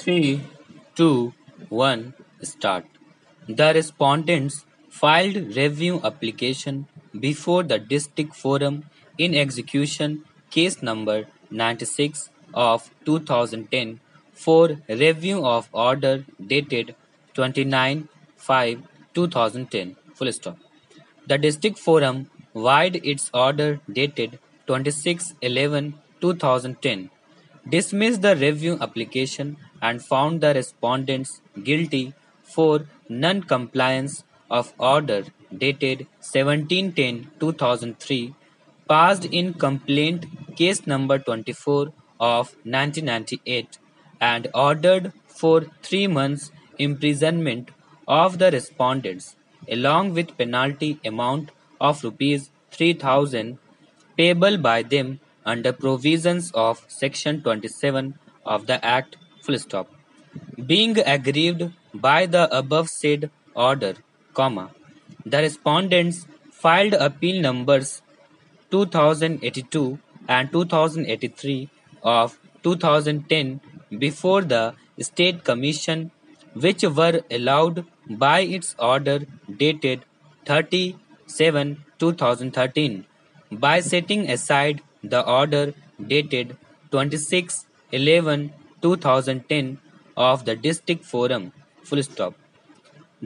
3, 2, 1, start. The respondents filed review application before the district forum in execution case number 96 of 2010 for review of order dated 29/5/2010. Full stop. The district forum wide its order dated 26/11/2010 dismissed the review application and found the respondents guilty for non-compliance of order dated 17/10/2003 passed in complaint case number 24 of 1998 and ordered for 3 months imprisonment of the respondents along with penalty amount of rupees 3,000 payable by them under provisions of Section 27 of the Act. Full stop. Being aggrieved by the above said order, comma, the respondents filed appeal numbers 2082 and 2083 of 2010 before the State Commission, which were allowed by its order dated 30/7/2013 by setting aside the order dated 26/11/2010 of the District Forum. Full stop.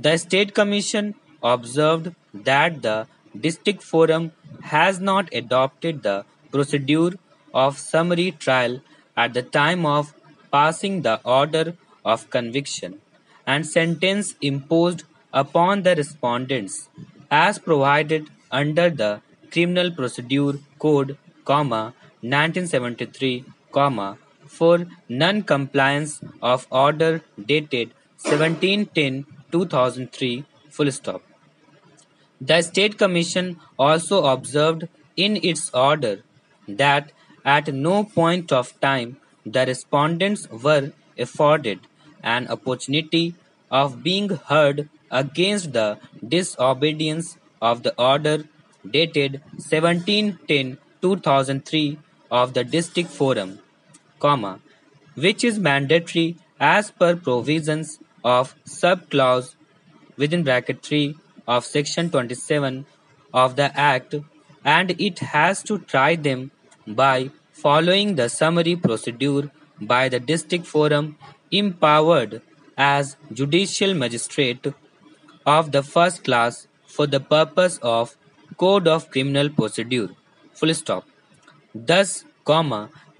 The State Commission observed that the District Forum has not adopted the procedure of summary trial at the time of passing the order of conviction and sentence imposed upon the respondents as provided under the Criminal Procedure Code, 1973, for non-compliance of order dated 17/10/2003. Full stop. The State Commission also observed in its order that at no point of time the respondents were afforded an opportunity of being heard against the disobedience of the order dated 17/10/2003 of the District Forum, which is mandatory as per provisions of subclause within bracket 3 of Section 27 of the Act, and it has to try them by following the summary procedure by the District Forum empowered as judicial magistrate of the first class for the purpose of Code of Criminal Procedure. Full stop. Thus,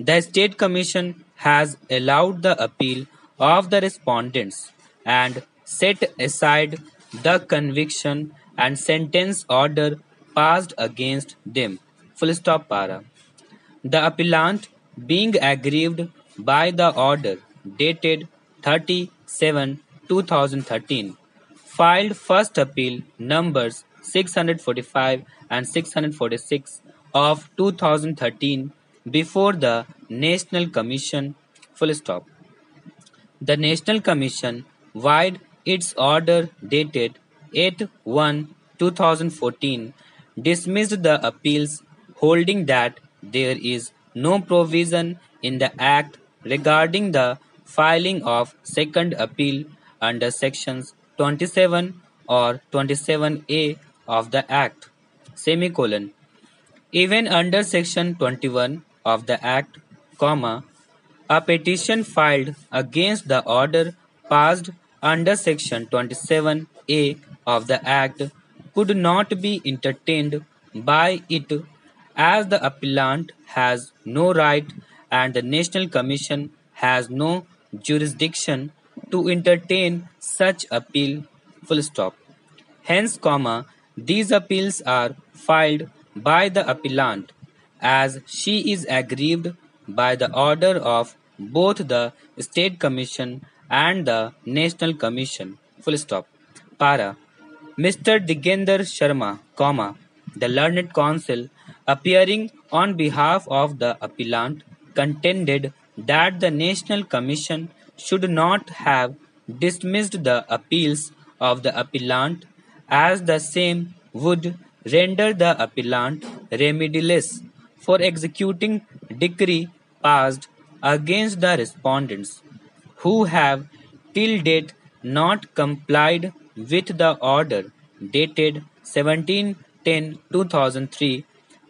the State Commission has allowed the appeal of the respondents and set aside the conviction and sentence order passed against them. Full stop para. The appellant, being aggrieved by the order dated 30/7/2013, filed first appeal numbers 645 and 646 of 2013 before the National Commission. Full stop. The National Commission, vide its order dated 8/1/2014, dismissed the appeals, holding that there is no provision in the Act regarding the filing of second appeal under sections 27 or 27A of the Act, semicolon. Even under section 21 of the Act, a petition filed against the order passed under section 27A of the Act could not be entertained by it as the appellant has no right and the National Commission has no jurisdiction to entertain such appeal. Full stop. Hence, these appeals are filed by the appellant as she is aggrieved by the order of both the State Commission and the National Commission. Full stop. Para. Mr. Digender Sharma, the learned counsel, appearing on behalf of the appellant, contended that the National Commission should not have dismissed the appeals of the appellant as the same would render the appellant remediless for executing decree passed against the respondents who have till date not complied with the order dated 17-10-2003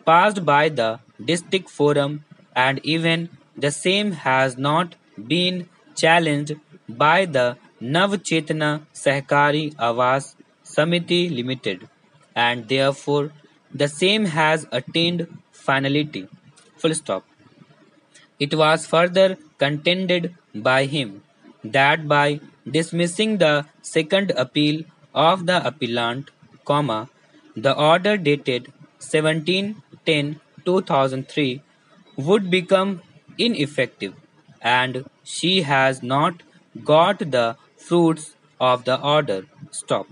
passed by the district forum, and even the same has not been challenged by the Nav Chetna Sahkari Awas Samiti Limited, and therefore the same has attained finality. Full stop. It was further contended by him that by dismissing the second appeal of the appellant, the order dated 17-10-2003 would become ineffective, and she has not got the fruits of the order. Stop.